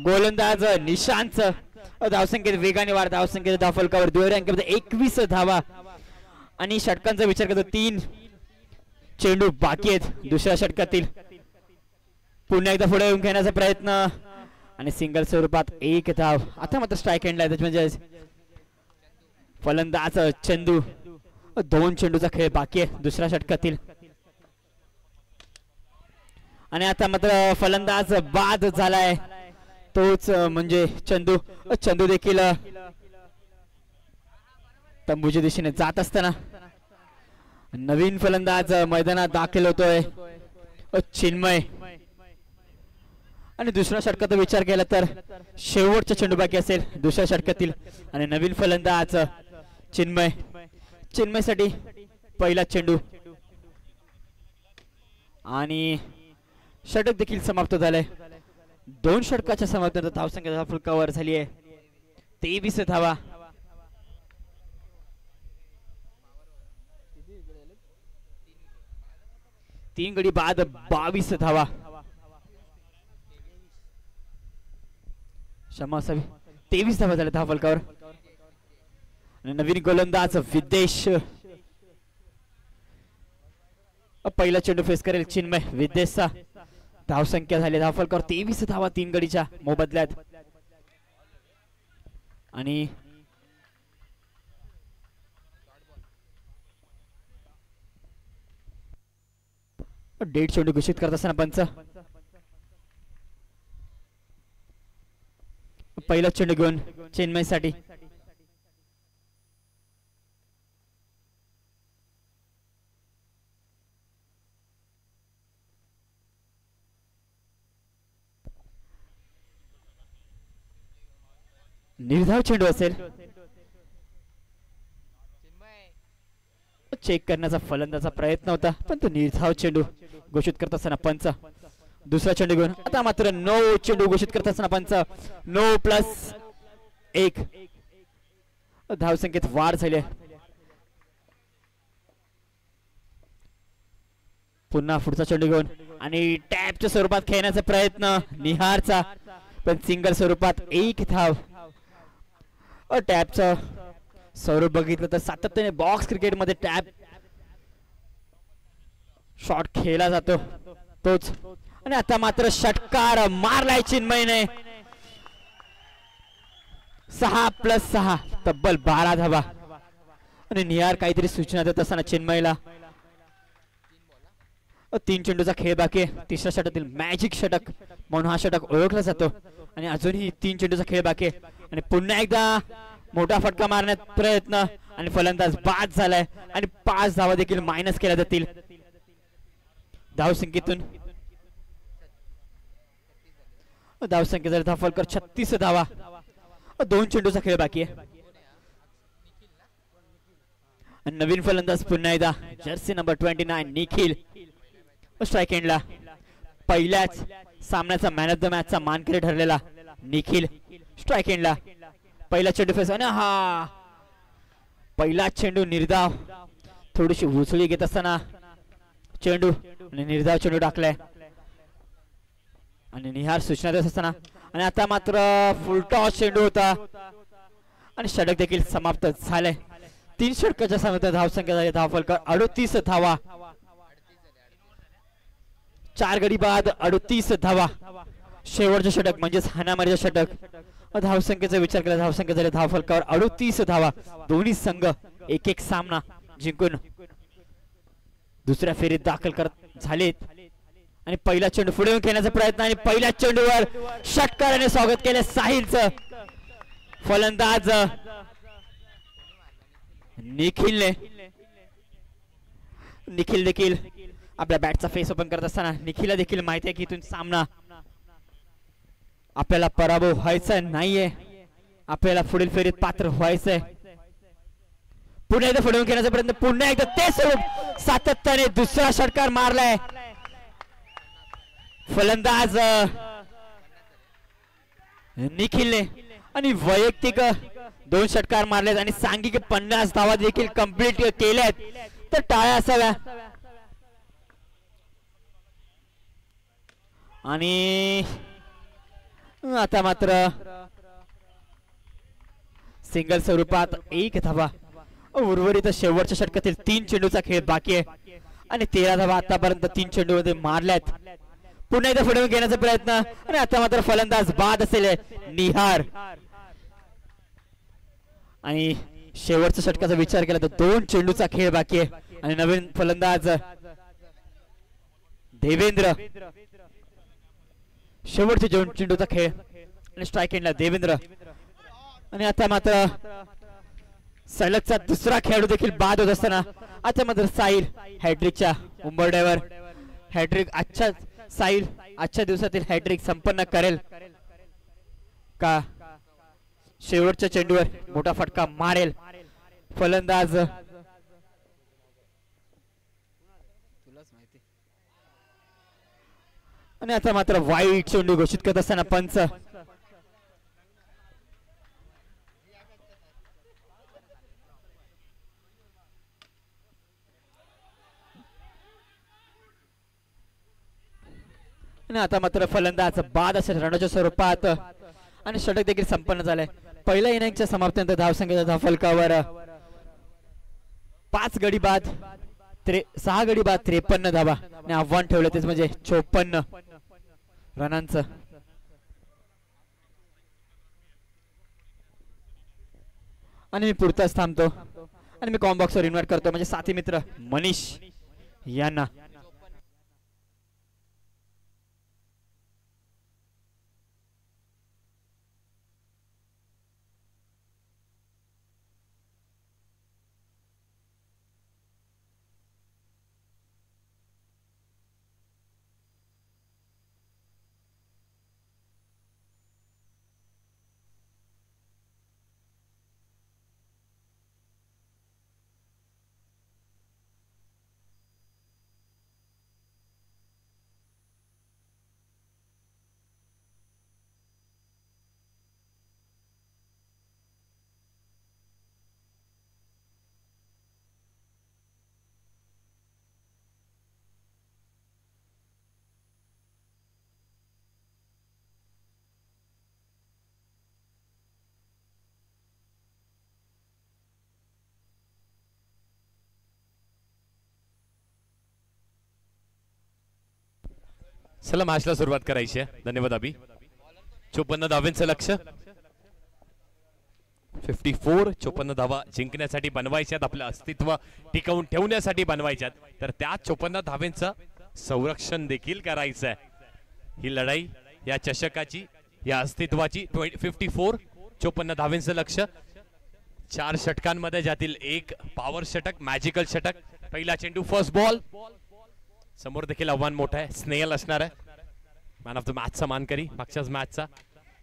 गोलंदाज निशांतचं धावसंख्येत वेगाने वाढ. धावसंख्येच्या धावफलकावर दुहेरी अंकामध्ये 21 धावा आणि षटकांचा विचार करतो 3 चेंडू बाकी आहेत दुसऱ्या षटकातील. पुन्हा एकदा पुढे येऊन घेण्याचा प्रयत्न आणि सिंगल स्वरूपात 1 धाव. आता मात्र स्ट्राईक एंडला म्हणजे फलंदाज चंदू. 2 चेंडूचा खेळ बाकी आहे दुसऱ्या षटकातील आणि आता मात्र फलंदाज बाद झालाय तोच म्हणजे चंदू. चंदू देखील तंबूच्या दिशेने जात असताना नवीन फलंदाज मैदानात दाखल होतोय चिन्मय. आणि दुसऱ्या षटकाचा विचार केला तर शेवटचा चेंडू बाकी असेल दुसऱ्या षटकातील आणि नवीन फलंदाज चिन्मय. चिन्मयसाठी पहिला चेंडू आणि षटक देखील समाप्त झालंय. 2 षटकाच्या समाप्तीनंतर धावसंख्या फलकावर झाली आहे 23 धावा. तीन गडी बाद 22 धावा. क्षमा असावी 23 धावा झाल्या धावफलकावर. नवीन गोलंदाज विदेश पहिला चेंडू फेस करेल चिन्मय. विदेशचा धावसंख्या झाली धावफलकावर 23 धावा 3 गडीच्या मोबदल्यात आणि डेट चेंडू घोषित करत असताना पंच पहिला चेंडू घेऊन चेन्नईसाठी निर्धाव चेंडू असेल. चेक करण्याचा फलंदाचा प्रयत्न होता पण तो निर्धाव चेंडू घोषित करत असताना पंच दुसरा चेंडू घेऊन आता मात्र 9 चेंडू घोषित करत असताना पंच 9+1 धावसंख्येत वाढ झाली आहे. पुन्हा पुढचा चेंडू घेऊन आणि टॅपच्या स्वरूपात खेळण्याचा प्रयत्न निहारचा पण सिंगल स्वरूपात 1 धाव. टॅपचं स्वरूप बघितलं तर सातत्याने बॉक्स क्रिकेट मध्ये टॅप शॉट खेळला जातो तोच. आणि आता मात्र षटकार मारलाय चिन्मयने 6+6 तब्बल 12 धावा. आणि निहार काहीतरी सूचना देत असताना चिन्मयला 3 चेंडूचा खेळ बाकी आहे. तिसऱ्या षटकातील मॅजिक षटक म्हणून हा षटक ओळखला जातो आणि अजूनही 3 चेंडूचा खेळ बाकी आहे. आणि पुन्हा एकदा मोठा फटका मारण्यात प्रयत्न आणि फलंदाज बाद झालाय आणि 5 धावा देखील मायनस केल्या जातील धावसंख्येतून. धावसंख्येचा धावफलकर 36 धावा. 2 चेंडूचा खेळ बाकी आहे. नवीन फलंदाज पुन्हा एकदा जर्सी नंबर 29 निखिल स्ट्राईक एंडला. पहिल्याच सामन्याचा मॅन ऑफ द मॅचचा मानकरी ठरलेला निखिल स्ट्राईक एंडला. पहिला चेंडू फेस आणि हा पहिला चेंडू निर्धाव, थोडीशी उचली घेत असताना चेंडू आणि निर्धाव चेंडू टाकलाय आणि निहार सूचना देत असताना आणि आता मात्र फुलटॉस चेंडू होता आणि षटक देखील समाप्त झाले. 3 षटकाच्या समिती धावसंख्या झाली धावफलक 38 धावा. 4 गडी बाद 38 धावा. शेवटचे षटक म्हणजेच हाणामारीचे षटक. धावसंख्येचा विचार केला धावसंख्या झाली धावफलकावर 38 धावा. दोन्ही संघ एक एक सामना जिंकून दुसऱ्या फेरीत दाखल करत झालेत आणि पहिला चेंडू पुढे येऊन खेळण्याचा प्रयत्न आणि पहिल्या चेंडूवर षटकाराने स्वागत केले साहिलचं. फलंदाज निखिल देखील आपल्या बॅटचा फेस ओपन करत असताना निखिलला देखील माहिती आहे की इथून सामना आपल्याला पराभव व्हायचा नाहीये, आपल्याला पुढील फेरीत पात्र व्हायचंय. पुन्हा एकदा पुढे घेण्याचा प्रयत्न, पुन्हा एकदा ते स्वरूप सातत्याने दुसरा षटकार मारलाय फलंदाज निखिलने आणि वैयक्तिक 2 षटकार मारलेत आणि सांघिक 50 धावा देखील कंप्लीट केल्यात. तर टाळ्या असाव्या. आणि आता मात्र सिंगल स्वरूपात 1 धावा. उर्वरित शेवटच्या षटकातील 3 चेंडूचा खेळ बाकी आहे आणि 13 धावा आतापर्यंत 3 चेंडूमध्ये मारल्यात. पुन्हा एकदा पुढे घेण्याचा प्रयत्न आणि आता मात्र फलंदाज बाद असेल निहार. आणि शेवटच्या षटकाचा विचार केला तर 2 चेंडूचा खेळ बाकी आहे आणि नवीन फलंदाज देवेंद्र. शेवटचे 2 चेंडूचा खेळ आणि स्ट्राइक एंडला देवेंद्र. आणि आता मात्र सलगचा दुसरा खेळाडू देखील बाद होत असताना आता मात्र साहिल हॅट्रिकच्या उंबरड्यावर. हॅट्रिक साहिल आजच्या दिवसातील हॅट्रिक संपन्न करेल का शेवटच्या चेंडूवर मोठा फटका मारेल फलंदाज. आणि आता मात्र वाईट चेंडू घोषित करत असताना पंच आणि आता मात्र फलंदाज बाद असेल रणाच्या स्वरूपात आणि षटक देखील संपन्न झालंय. पहिल्या इनिंगच्या समाप्तीनंतर धावसंख्येच्या धावफलकावर 5 गडी बाद 6 गडी बाद 53 धावा आणि आव्हान ठेवलं तेच म्हणजे 54 रनांचं. आणि मी पुरताच थांबतो आणि मी कॉम बॉक्सवर इन्व्हाइट करतो म्हणजे साथी मित्र मनीष यांना. चला मॅचला सुरुवात करायची आहे. धन्यवाद अभि. 54 धावांचं लक्ष. 54 धावा जिंकण्यासाठी बनवायच्यात, आपलं अस्तित्व टिकवून ठेवण्यासाठी बनवायच्यात, तर त्या 54 धावांचं संरक्षण देखील करायचं आहे. ही लढाई या चषकाची या अस्तित्वाची. 54 धावांचं लक्ष. 4 षटकांमध्ये ज्यातील एक पॉवर षटक मॅजिकल षटक. पहिला चेंडू फर्स्ट बॉल. समोर देखील आव्हान मोठं आहे. स्नेहल असणार आहे मॅन ऑफ द मॅचचा मानकरी मागच्याच मॅचचा.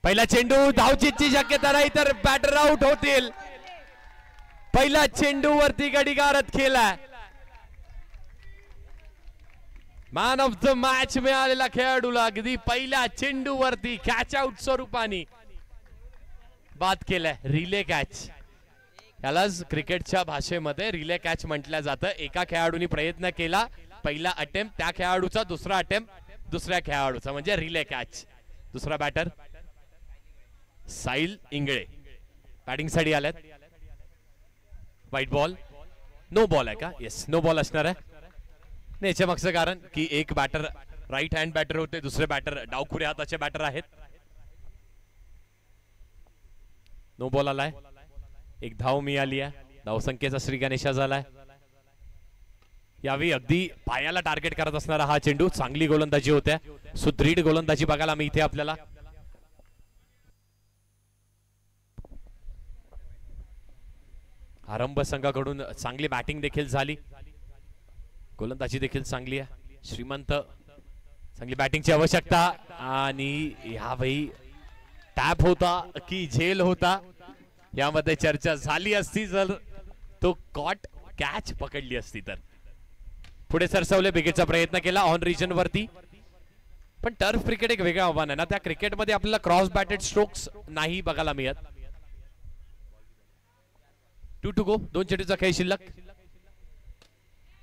पहिला चेंडू धावचीची शक्यता नाही तर बॅटर आउट होतील. पहिला चेंडू वरती गडीगारत खेळला. मॅन ऑफ द मॅच मिळालेला खेळाडूला अगदी पहिल्या चेंडू वरती कॅच आउट स्वरूपाने बाद केलाय. रिले कॅच, यालाच क्रिकेटच्या भाषेमध्ये रिले कॅच म्हटलं जातं. एका खेळाडूने प्रयत्न केला, पहिला अटेम्प्ट त्या खेळाडूचा, दुसरा अटेम्प्ट दुसऱ्या खेळाडूचा, म्हणजे रिले कॅच. दुसरा बॅटर साहिल इंगळे बॅटिंग साठी आल्यात. व्हाईट बॉल, नो बॉल आहे का? येस, नो बॉल असणार आहे. याच्या मागचं कारण की एक बॅटर राईट हँड बॅटर होते, दुसरे बॅटर डावखुऱ्या हाताचे बॅटर आहेत. नो बॉल आलाय. एक धाव मिळाली आहे. धावसंख्येचा श्री गणेशा झालाय. यावेळी अगदी पायाला टार्गेट करत असणारा हा चेंडू. चांगली गोलंदाजी होत्या, सुदृढ गोलंदाजी बघायला मी इथे आपल्याला. आरंभ संघाकडून चांगली बॅटिंग देखील झाली, गोलंदाजी देखील चांगली आहे. श्रीमंत चांगली बॅटिंगची आवश्यकता. आणि यावेळी टॅप होता की झेल होता यामध्ये चर्चा झाली असती जर तो कॉट कॅच पकडली असती तर. पुढे सरसवले, विकेटचा प्रयत्न केला ऑन रिजन वरती. पण टर्फ क्रिकेट एक वेगळं आव्हान आहे ना, त्या क्रिकेटमध्ये आपल्याला क्रॉस बॅटेड स्ट्रोक्स नाही बघायला मिळत. 2 to go, 2 चेंडूचा खेळ शिल्लक.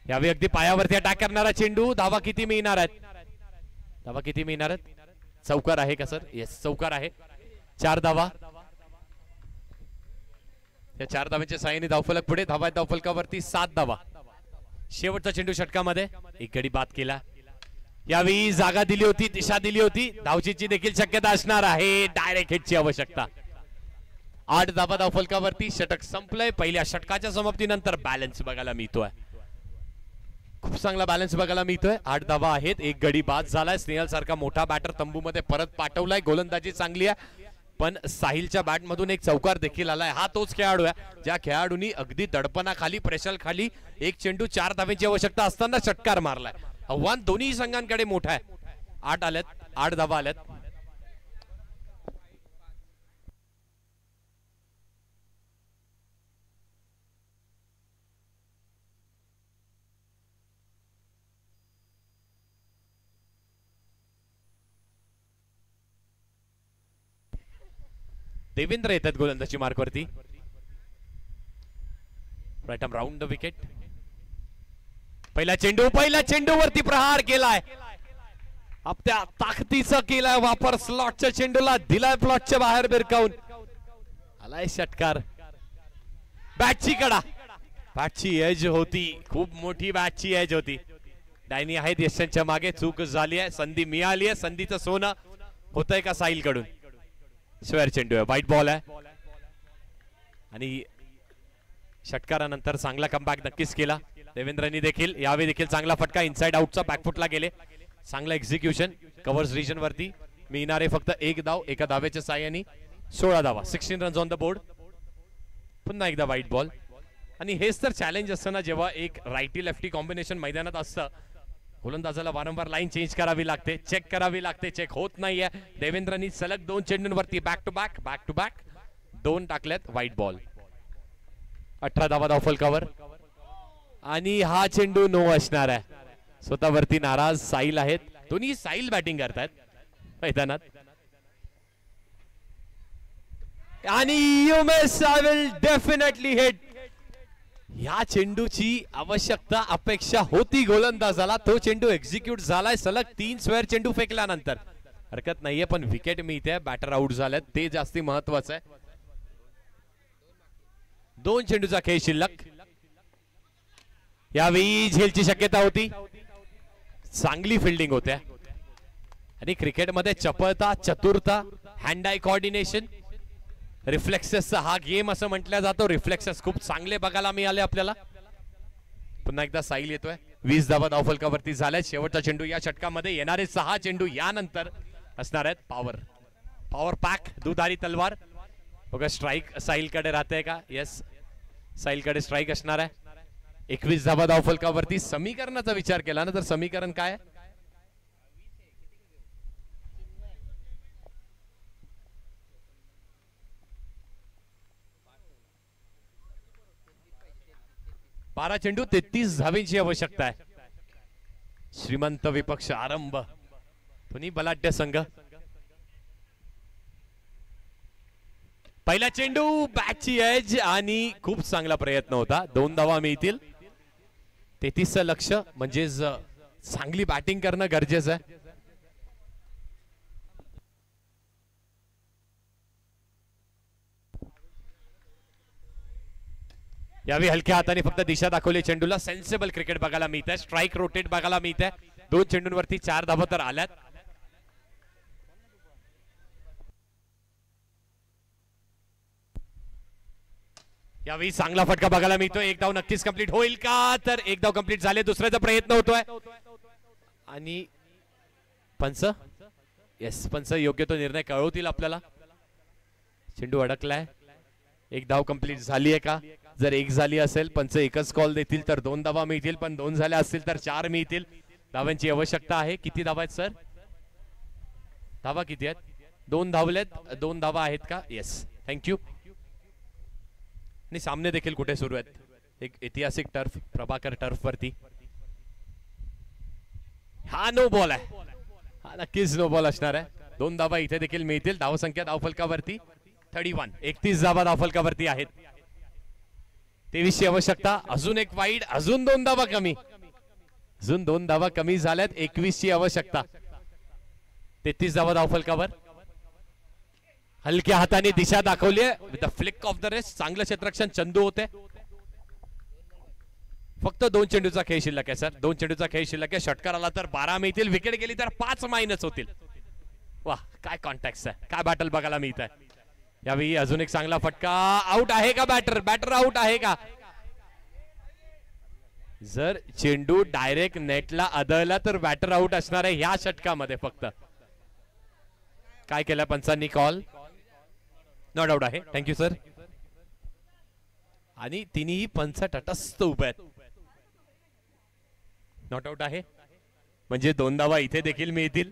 यावेळी अगदी पायावरती अटॅक करणारा चेंडू. धावा किती मिळणार आहेत? धावा किती मिळणार आहेत? चौकार आहे का सर? येस, चौकार आहे. 4 धावा. या 4 धावांच्या साहाय्याने धावफलक पुढे. धावा धावफलकावरती 7 धावा. शेवटचा चेंडू षटकामध्ये, एक गडी बाद केला. यावेळी जागा दिली होती, दिशा दिली होती. धावचीची देखील शक्यता असणार आहे. डायरेक्ट हिटची आवश्यकता. 8 धावा धावफलकावरती. षटक संपलंय. पहिल्या षटकाच्या समाप्तीनंतर बॅलन्स बघायला मिळतोय. खूप चांगला बॅलन्स बघायला मिळतोय. 8 धावा आहेत, एक गडी बाद झालाय. स्नेहल सारखा मोठा बॅटर तंबूमध्ये परत पाठवलाय. गोलंदाजी चांगली आहे, पण साहिलच्या बॅट मधून एक चौकार देखील आलाय. हा तोच खेळाडू आहे ज्या खेळाडूंनी अगदी दडपणाखाली, प्रेशर खाली एक चेंडू 4 धावांची आवश्यकता असताना षटकार मारलाय. आव्हान दोन्ही संघांकडे मोठा आहे. 8 आल्यात, 8 धावा आल्यात. देवेंद्र येतात गोलंदाजी मार्कवरती. Right arm round the wicket. पहिला चेंडू वरती प्रहार केलाय. आपल्या ताकदीचा केलाय वापर. स्लॉटच्या चेंडूला दिलाय प्लॉटच्या बाहेर भिरकावून. आलाय षटकार. बॅटची कडा, बॅटची एज होती, खूप मोठी बॅटची एज होती. डायनी आहेत यशांच्या मागे. चूक झाली आहे, संधी मिळाली आहे. संधीचं सोनं होतंय का साहिल कडून? स्क्वेअर चेंडू आहे, व्हाईट बॉल आहे. आणि षटकारानंतर चांगला कमबॅक नक्कीच केला देवेंद्रनी देखील. यावेळी देखील चांगला फटका इनसाइड आउटचा, बॅकफुटला गेले. चांगला एक्झिक्युशन. कव्हर्स रिजन वरती मिळणारे फक्त एक धाव. एका धावेच्या साहाय्याने 16 धावा, 16 रन्स ऑन द बोर्ड. पुन्हा एकदा व्हाईट बॉल. आणि हेच तर चॅलेंज असतं ना, जेव्हा एक रायटी लेफ्टी कॉम्बिनेशन मैदानात असतं. गोलंदाजाला वारंवार लाईन चेंज करावी लागते, चेक करावी लागते. चेक होत नाहीये. देवेंद्रनी सलग 2 चेंडूंवरती बॅक टू बॅक 2 टाकल्यात. Wide ball. 18 धावा धावफलकावर. आणि हा चेंडू नो असणार आहे. स्वतःवरती नाराज साहिल आहेत. दोन्ही साहिल बॅटिंग करतायत मैदानात. आणि you miss, I will definitely hit. या चेंडूची आवश्यकता, अपेक्षा होती गोलंदाजाला. तो चेंडू एक्झिक्यूट झालाय. सलग 3 स्क्वेअर चेंडू फेकल्यानंतर हरकत नाहीये, पण विकेट मिळते. बॅटर आउट झाल्यात, ते जास्ती महत्वाचं आहे. 2 चेंडूचा खेळ शिल्लक. यावेळी झेलची शक्यता होती. चांगली फिल्डिंग होत्या. आणि क्रिकेटमध्ये चपळता, चतुरता, हँड आय कोऑर्डिनेशन, रिफ्लेक्सेसचा हा गेम असं म्हटलं जातो. रिफ्लेक्सेस खूप चांगले बघायला मिळाले आपल्याला. पुन्हा एकदा साहिल येतोय. 20 धावा धावफलकावरती झाल्या. शेवटचा चेंडू या षटकामध्ये. येणारे 6 चेंडू यानंतर असणार आहेत पॉवर पॅक, दुधारी तलवार. बघा स्ट्राइक साहिल कडे राहते का? येस, साहिल कडे स्ट्राइक असणार आहे. 21 धावा धावफलकावरती. समीकरणाचा विचार केला ना, तर समीकरण काय आहे? बारा चेंडू 33 धावेंची आवश्यकता आहे. श्रीमंत विपक्ष आरंभ. दोन्ही बलाढ्य संघ. पहिला चेंडू बॅटची एज आणि खूप चांगला प्रयत्न होता. 2 धावा मिळतील. 33चं लक्ष म्हणजेच चांगली बॅटिंग करणं गरजेचं आहे. यावेळी हलक्या हाताने फक्त दिशा दाखवली चेंडूला. सेन्सिबल क्रिकेट बघायला मिळत आहे. स्ट्राईक रोटेट बघायला मिळत आहे. 2 चेंडूंवरती 4 धावा तर आल्यात. यावेळी चांगला फटका बघायला मिळतोय. 1 धाव नक्कीच कंप्लीट होईल का? तर 1 धाव कंप्लीट झाले. दुसऱ्याचा प्रयत्न होतोय आणि पंच येस पंच योग्य तो निर्णय कळवतील आपल्याला. चेंडू अडकलाय. 1 धाव कंप्लीट झाली आहे का? जर 1 झाली असेल पंच एकच कॉल देतील तर 2 धावा मिळतील. पण 2 झाल्या असतील तर 4 मिळतील. धावांची आवश्यकता आहे. किती धावा आहेत सर? धावा किती आहेत? 2 धावलेत. 2 धावा आहेत का? Yes thank you. आणि सामने देखील कुठे सुरू आहेत? एक ऐतिहासिक टर्फ प्रभाकर टर्फ वरती. हा नो बॉल आहे. हा नक्कीच नो बॉल असणार आहे. 2 धावा इथे देखील मिळतील. धावसंख्या धावफलकावरती 31. 31 धावा धावफलकावरती आहेत. 23ची आवश्यकता. अजून एक वाईड. अजून 2 धावा कमी. अजून 2 धावा कमी झाल्यात. 21ची आवश्यकता. 33 धावा धावफलकावर. हलक्या हाताने दिशा दाखवली आहे. With the flick of the rest. चांगलं क्षेत्ररक्षण चंदू होते. फक्त 2 चेंडूचा खेळ शिल्लक आहे सर. 2 चेंडूचा खेळ शिल्लक आहे. षटकार आला तर 12 मिळतील. विकेट गेली तर 5 मायनस होतील. वाह काय कॉन्टॅक्ट आहे. काय बॅटल बघायला मिळत आहे. यावेळी अजून एक चांगला फटका. आउट आहे का बॅटर? बॅटर आउट आहे का? जर चेंडू डायरेक्ट नेटला आदळला तर बॅटर आउट असणार आहे ह्या षटकामध्ये. फक्त काय केलं पंचांनी? कॉल नॉट आउट आहे. Thank you sir. आणि तिन्ही पंच तटस्थ उभे आहेत. नॉट आउट आहे म्हणजे 2 धावा इथे देखील मिळतील.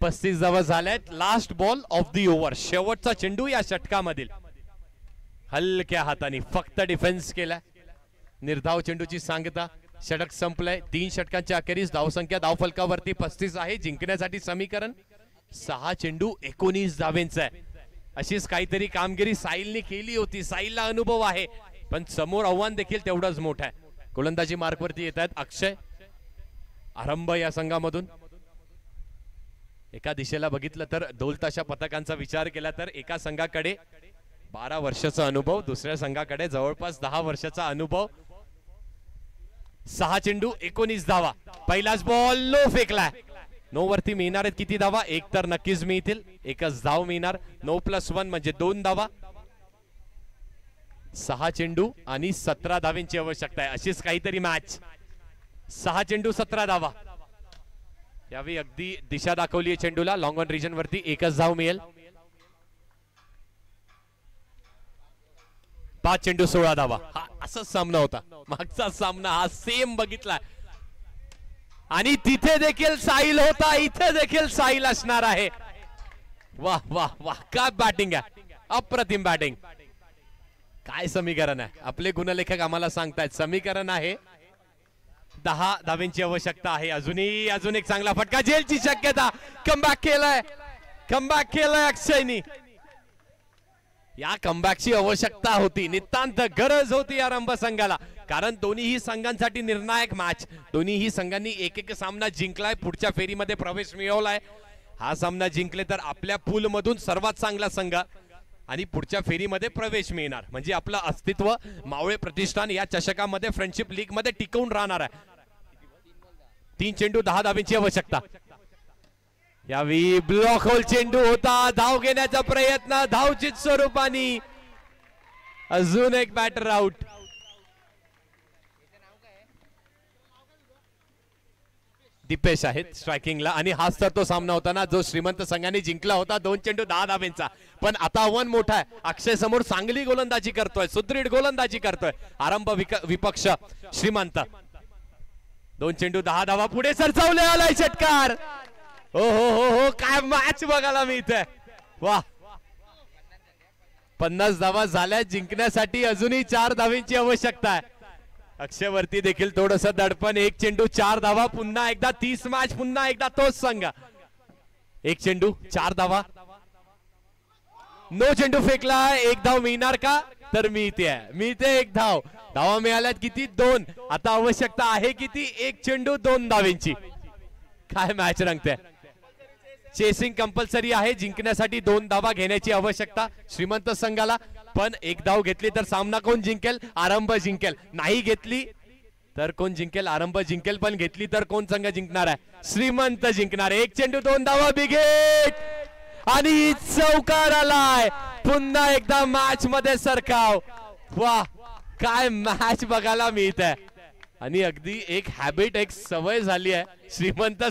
35 धावा झाल्यात. Last ball of the over. शेवटचा चेंडू या षटकामधील. हलक्या हाताने फक्त डिफेन्स केला. निर्धाव चेंडूची सांगता. षटक संपलंय. 3 षटकांच्या अखेरीस धावसंख्या धावफलकावरती 35 आहे. जिंकण्यासाठी समीकरण 6 चेंडू 19 धावेंचा आहे. अशीच काहीतरी कामगिरी साहिलने केली होती. साहिलला अनुभव आहे पण समोर आव्हान देखील तेवढंच मोठं आहे. गोलंदाजी मार्कवरती येत आहेत अक्षय आरंभ या संघामधून. एका दिशेला बघितलं तर ढोलताशा पथकांचा विचार केला तर एका संघाकडे 12 वर्षाचा अनुभव, दुसऱ्या संघाकडे जवळपास 10 वर्षाचा अनुभव. 6 चेंडू 19 धावा. पहिलाच बॉल नो फेकलाय. नो वरती मिळणार आहेत किती धावा? 1 तर नक्कीच मिळतील. 1च धाव मिळणार. 9+1 म्हणजे 2 धावा. 6 चेंडू आणि 17 धावांची आवश्यकता आहे. अशीच काहीतरी मॅच. 6 चेंडू 17 धावा. यावेळी अगदी दिशा दाखवली आहे चेंडूला. लॉंग ऑन रिजन वरती 1च धाव मिळेल. 5 चेंडू 16 धावा. हा असाच सामना होता. मागचा सामना हा सेम बघितला आणि तिथे देखील साहिल होता. इथे देखील साहिल असणार आहे. वाह वाह वाह काय बॅटिंग आहे. अप्रतिम बॅटिंग. काय समीकरण आहे. आपले गुणलेखक आम्हाला सांगतायत समीकरण आहे 10 धावांची आवश्यकता आहे. अजून एक चांगला फटका. जेलची शक्यता. कमबॅक केलाय. कमबॅक केलाय अक्षयनी. या कमबॅकची आवश्यकता होती. नितांत गरज होती या रंभ संघाला. कारण दोन्ही संघांसाठी निर्णायक मॅच. दोन्ही संघांनी एक सामना जिंकलाय. पुढच्या फेरीमध्ये प्रवेश मिळवलाय. हा सामना जिंकले तर आपल्या पूल मधून सर्वात चांगला संघ आणि पुढच्या फेरीमध्ये प्रवेश मिळणार. म्हणजे आपलं अस्तित्व मावळे प्रतिष्ठान या चषकामध्ये फ्रेंडशिप लीग मध्ये टिकवून राहणार आहे. 3 चेंडू 10 धावांची आवश्यकता. यावेळी ब्लॉक होल चेंडू होता. धाव घेण्याचा प्रयत्न धावचित स्वरूपाने. अजून एक बॅटर आउट. दीपेश आहेत स्ट्रायकिंगला आणि हाच तर तो सामना होता ना जो श्रीमंत संघाने जिंकला होता. 2 चेंडू 10 धावांचा. पण आता आव्हान मोठा आहे. अक्षय समोर चांगली गोलंदाजी करतोय. सुदृढ गोलंदाजी करतोय. आरंभ विपक्ष श्रीमंत. 2 चेंडू 10 धावा. पुढे सरसावले आलाय षटकार. हो हो हो हो काय मॅच बघायला मिळते. वाह 50 धावा झाल्या. जिंकण्यासाठी अजूनही 4 धावांची आवश्यकता आहे. अक्षय वरती देखील थोडस दडपण. 1 चेंडू 4 धावा. पुन्हा एकदा 30 मॅच. पुन्हा एकदा तोच संघ. 1 चेंडू 4 धावा. नो चेंडू फेकला, एक धाव मिळणार का? तर मिळते एक धाव. धावा मिळाल्यात किती? 2. आता आवश्यकता आहे किती? एक चेंडू 2 धावेंची. काय मॅच रंगते. चेसिंग कंपल्सरी आहे, जिंकण्यासाठी 2 धावा घेण्याची आवश्यकता श्रीमंत संघाला. पण एक धाव घेतली तर सामना कोण जिंकेल? आरंभ जिंकेल. नाही घेतली तर कोण जिंकेल? आरंभ जिंकेल. पण घेतली तर कोण संघ जिंकणार आहे? श्रीमंत जिंकणार. एक चेंडू 2 धावा, बिग हिट आणि चौकार आलाय. पुन्हा एकदा मॅच मध्ये सरकाव. वा, काय मॅच बघायला मिळत आहे. आणि अगदी एक हॅबिट, एक सवय झाली आहे श्रीमंत